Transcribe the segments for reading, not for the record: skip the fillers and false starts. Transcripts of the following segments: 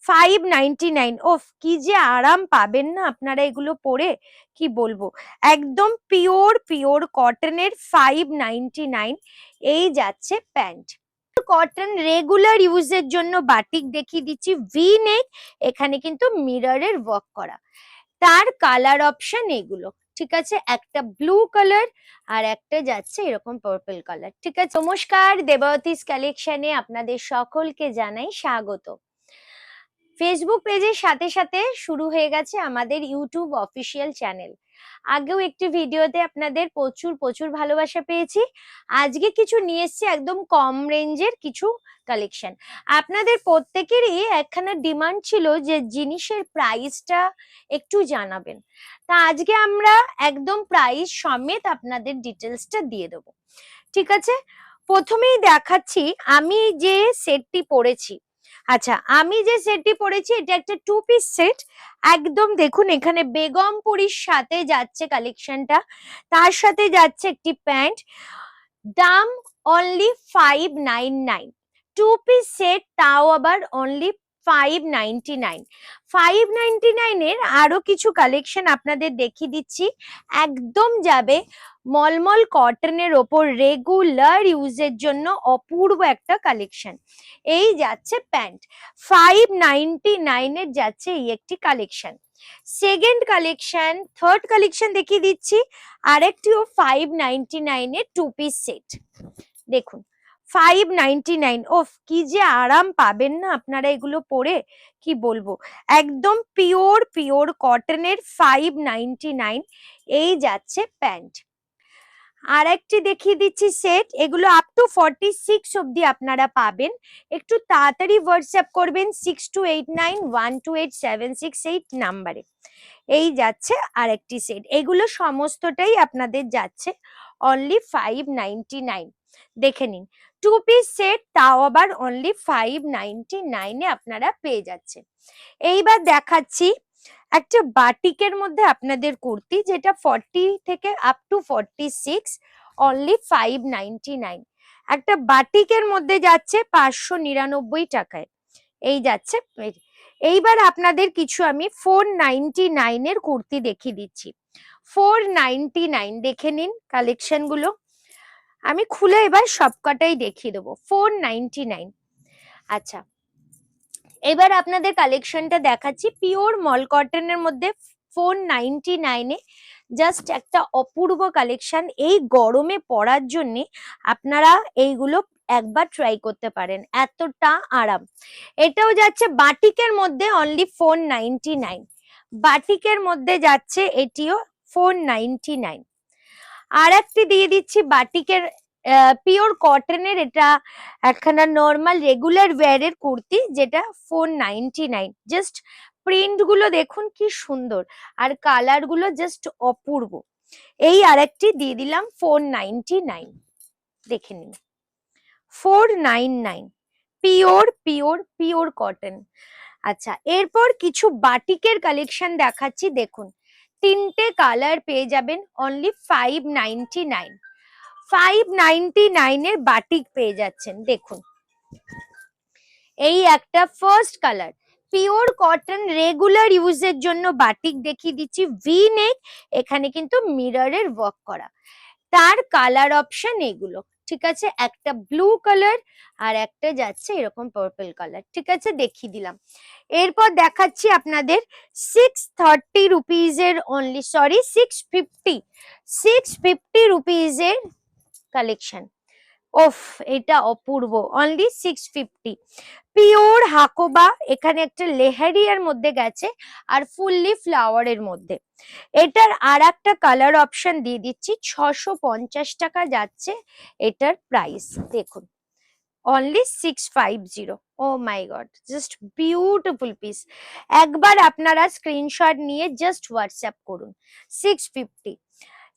599। ওফ, কি যে আরাম পাবেন না আপনারা এগুলো পরে, কি বলবো। একদম পিওর পিওর কটনের 599 এই যাচ্ছে প্যান্ট। কটন রেগুলার ইউজের জন্য বাটিক দেখিয়ে দিচ্ছি, ভি নেক, এখানে কিন্তু মিররের ওয়ার্ক করা। তার কালার অপশন এগুলো, ঠিক আছে, একটা ব্লু কালার আর একটা যাচ্ছে এরকম পার্পল কালার, ঠিক আছে। নমস্কার, দেবায়তিস কালেকশনে আপনাদের সকলকে জানাই স্বাগত। ফেসবুক পেজের সাথে সাথে শুরু হয়ে গেছে আমাদের ইউটিউব অফিসিয়াল চ্যানেল। আগেও একটি ভিডিওতে আপনাদের প্রচুর প্রচুর ভালোবাসা পেয়েছি। আজকে কিছু নিয়ে এসেছি একদম কম রেঞ্জের কিছু কালেকশন। আপনাদের প্রত্যেকেরই একখানা ডিমান্ড ছিল যে জিনিসের প্রাইসটা একটু জানাবেন, তা আজকে আমরা একদম প্রাইস সমেত আপনাদের ডিটেলসটা দিয়ে দেবো, ঠিক আছে। প্রথমেই দেখাচ্ছি আমি যে সেটটি পরেছি। আচ্ছা, আমি যে সেটটি পরেছি এটা একটা 2 পিস সেট। একদম দেখুন, এখানে বেগমপুরীর সাথে যাচ্ছে কালেকশনটা, তার সাথে যাচ্ছে একটি প্যান্ট। দাম অনলি 599। 2 পিস সেট, তাও আবার অনলি 599। 599 এর আরো কিছু কালেকশন আপনাদের দেখিয়ে দিচ্ছি। একদম যাবে মলমল কটনের ওপর, রেগুলার ইউজের জন্য অপূর্ব একটা কালেকশন। এই যাচ্ছে প্যান্ট, 599 এর যাচ্ছে এই একটি collection. Second collection, third collection দেখিয়ে দিচ্ছি, আরেকটিও 599 এর 2 পিস সেট। দেখুন 599। ওফ, কি যে আরাম পাবেন না আপনারা এগুলো পরে, কি বলবো। একদম পিওর পিওর কটনের 599 এই যাচ্ছে প্যান্ট। আর একটি দেখিয়ে দিচ্ছি সেট, এগুলো আপ টু 46 অব্দি আপনারা পাবেন। একটু তাড়াতাড়ি হোয়াটসঅ্যাপ করবেন 6289128768 নাম্বারে। এই যাচ্ছে আরেকটি সেট, এগুলো সমস্তটাই আপনাদের যাচ্ছে অনলি 599। দেখে নিন, 2 পিস সেট, তাও আবার অনলি 599 এ আপনারা পেয়ে যাচ্ছে। এইবার দেখাচ্ছি একটা বাটিকের মধ্যে আপনাদের কুর্তি, যেটা 40 থেকে আপ টু 46, অনলি 599। একটা বাটিকের মধ্যে যাচ্ছে 599 টাকায়, এই যাচ্ছে। এইবার আপনাদের কিছু আমি 499 এর কুর্তি দেখিয়ে দিচ্ছি। 499, দেখে নিন কালেকশন গুলো, আমি খুলে এবার সবকটাই দেখিয়ে দেবো। 499। আচ্ছা, এবার আপনাদের কালেকশনটা দেখাচ্ছি পিওর মল কটনের মধ্যে 499 এ জাস্ট একটা অপূর্ব কালেকশন। এই গরমে পরার জন্য আপনারা এইগুলো একবার ট্রাই করতে পারেন, এতটা আরাম। এটাও যাচ্ছে বাটিকের মধ্যে অনলি 499। বাটিকের মধ্যে যাচ্ছে এটিও 499। আর একটি দিয়ে দিচ্ছি বাটিকের পিওর কটনের, এটা একখানা নর্মাল রেগুলার ওয়্যারের কুর্তি, যেটা 499। জাস্ট প্রিন্ট গুলো দেখুন কি সুন্দর, আর কালার গুলো জাস্ট অপূর্ব। এই আরেকটি দিয়ে দিলাম 499, দেখে নিন 499, পিওর পিওর পিওর কটন। আচ্ছা, এরপর কিছু বাটিকের কালেকশন দেখাচ্ছি, দেখুন তিনটে কালার পেয়ে যাবেন অনলি 599। 599 এর বাটিক পেয়ে যাচ্ছেন। দেখুন এই একটা first colour, pure cotton regular ইউজের জন্য বাটিক দেখিয়ে দিচ্ছি, ভি নেক, এখানে কিন্তু মিররের ওয়ার্ক করা। তার কালার অপশন এগুলো, ঠিক আছে, একটা ব্লু কালার আর একটা যাচ্ছে এরকম পার্পল কালার, ঠিক আছে, দেখিয়ে দিলাম। এরপর দেখাচ্ছি আপনাদের 630 রুপিজের অনলি, সরি 650 রুপিজের কালেকশন। ওফ, এটা অপূর্ব, অনলি 650। পিওর হাকোবা, এখানে একটা লেহারিয়ার মধ্যে গেছে আর ফুললি ফ্লাওয়ারের মধ্যে। এটার আর একটা কালার অপশন দিয়ে দিচ্ছি, 650 টাকা যাচ্ছে এটার প্রাইস। দেখুন অনলি 650। ও মাই গড, জাস্ট বিউটিফুল পিস। একবার আপনারা স্ক্রিনশট নিয়ে জাস্ট হোয়াটসঅ্যাপ করুন। 650।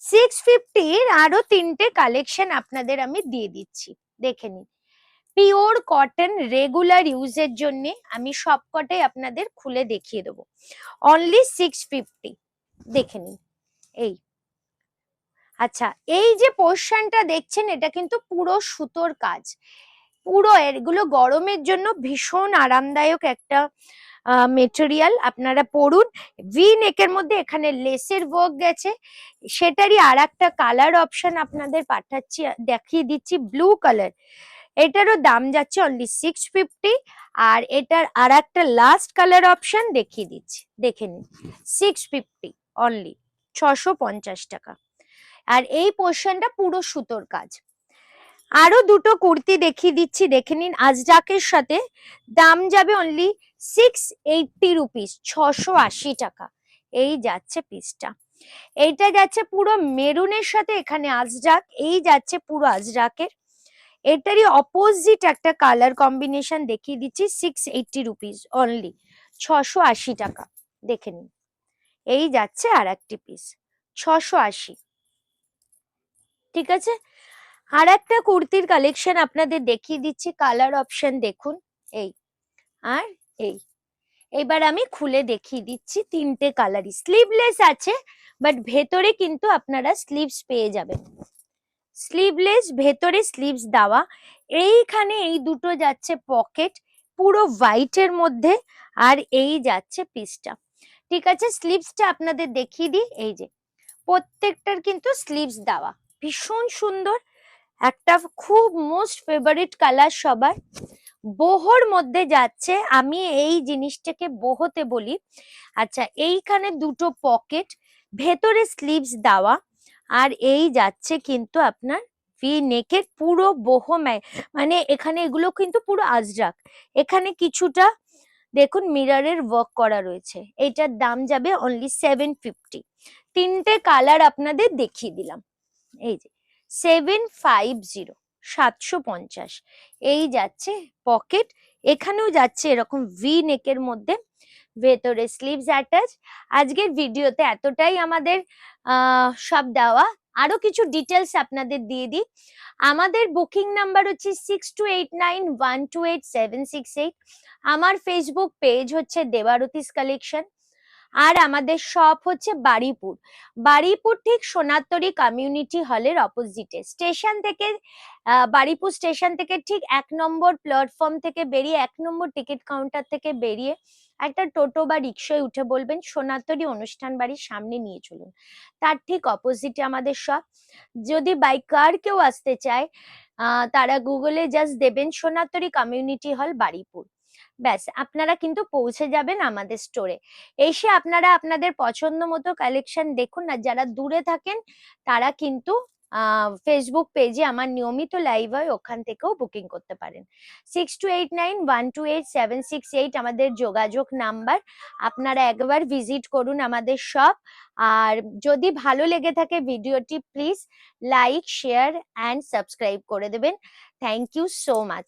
650 আরো তিনটে কালেকশন আপনাদের আমি দিয়ে দিচ্ছি, দেখে নিন। পিওর কটন রেগুলার ইউজের জন্য আমি সবকটাই আপনাদের খুলে দেখিয়ে দেবো, অনলি 650, দেখে নিন। এই আচ্ছা, এই যে পোর্শনটা দেখছেন এটা কিন্তু পুরো সুতোর কাজ, পুরো এগুলো গরমের জন্য ভীষণ আরামদায়ক একটা মেটেরিয়াল, আপনারা পরুন। ভি নেকের মধ্যে এখানে লেসের ওয়ার্ক গেছে, সেটারই আর একটা কালার অপশন আপনাদের পাঠাচ্ছি, দেখিয়ে দিচ্ছি, ব্লু কালার। এটারও দাম যাচ্ছে অনলি 650। আর এটার আর একটা লাস্ট কালার অপশন দেখিয়ে দিচ্ছি, দেখে নিন, 650 অনলি, 650 টাকা। আর এই পোর্শনটা পুরো সুতোর কাজ। আরো দুটো কুর্তি দেখিয়ে দিচ্ছি, দেখে নিন, আজরাকের সাথে। দাম যাবে অনলি 680 রুপিস, 680 টাকা। এই যাচ্ছে পিসটা। এইটা যাচ্ছে পুরো মেরুনের সাথে, এখানে আজরাক, এই যাচ্ছে পুরো আজরাকের। এটারই অপোজিট একটা কালার কম্বিনেশন দেখিয়ে দিচ্ছি, 680 রুপিস অনলি, 680 টাকা। দেখে নিন, এই যাচ্ছে আর একটি পিস, 680। ঠিক আছে, আর একটা কুর্তির কালেকশন আপনাদের দেখিয়ে দিচ্ছি, কালার অপশন দেখুন, এই আর এই। এবার আমি খুলে দেখিয়ে দিচ্ছি, তিনটে কালারই স্লিভলেস আছে, বাট ভেতরে কিন্তু আপনারা স্লিভস পেয়ে যাবেন। স্লিভলেস, ভেতরে স্লিভস দেওয়া। এইখানে এই দুটো যাচ্ছে পকেট, পুরো হোয়াইটের মধ্যে, আর এই যাচ্ছে পিসটা। ঠিক আছে, স্লিভসটা আপনাদের দেখিয়ে দিই, এই যে প্রত্যেকটার কিন্তু স্লিভস দেওয়া, ভীষণ সুন্দর, একটা খুব মোস্ট ফেভারিট কালার সবার। বোহর মধ্যে যাচ্ছে, আমি এই জিনিসটাকে বোহতে বলি। আচ্ছা, এইখানে দুটো পকেট, ভেতরে স্লিভস দেওয়া, আর এই যাচ্ছে কিন্তু আপনার ভি নেকের পুরো বোহ, মানে এখানে এগুলো কিন্তু পুরো আজরাক। এখানে কিছুটা দেখুন মিররের ওয়ার্ক করা রয়েছে। এইটার দাম যাবে অনলি 750। তিনটে কালার আপনাদের দেখিয়ে দিলাম, এই যে 750, 750। এই যাচ্ছে পকেট, এখানেও যাচ্ছে এরকম ভি নেকের মধ্যে, ভেতরে স্লিভস অ্যাটাচ। আজকের ভিডিওতে এতটাই আমাদের সব দেওয়া। আরো কিছু ডিটেলস আপনাদের দিয়ে দিই। আমাদের বুকিং নাম্বার হচ্ছে 6289128768। আমার ফেসবুক পেজ হচ্ছে দেবারতিস কালেকশন। আর আমাদের শপ হচ্ছে বারুইপুর, বারুইপুর ঠিক সোনারতরী কমিউনিটি হলের অপোজিটে। স্টেশন থেকে বারুইপুর স্টেশন থেকে ঠিক 1 নম্বর প্ল্যাটফর্ম থেকে বেরিয়ে, 1 নম্বর টিকিট কাউন্টার থেকে বেরিয়ে একটা টোটো বা রিক্সায় উঠে বলবেন সোনারতরী অনুষ্ঠান বাড়ির সামনে নিয়ে চলুন, তার ঠিক অপোজিটে আমাদের শপ। যদি বাই কার কেউ আসতে চায়, তারা গুগলে জাস্ট দেবেন সোনারতরী কমিউনিটি হল বারুইপুর, ব্যাস আপনারা কিন্তু পৌঁছে যাবেন আমাদের স্টোরে। এসে আপনারা আপনাদের পছন্দ মতো কালেকশন দেখুন। আর যারা দূরে থাকেন তারা কিন্তু ফেসবুক পেজে আমার নিয়মিত লাইভ হয়, ওখান থেকেও বুকিং করতে পারেন। 6289128768 আমাদের যোগাযোগ নাম্বার। আপনারা একবার ভিজিট করুন আমাদের শপ। আর যদি ভালো লেগে থাকে ভিডিওটি, please like, share and subscribe করে দেবেন। Thank you so much.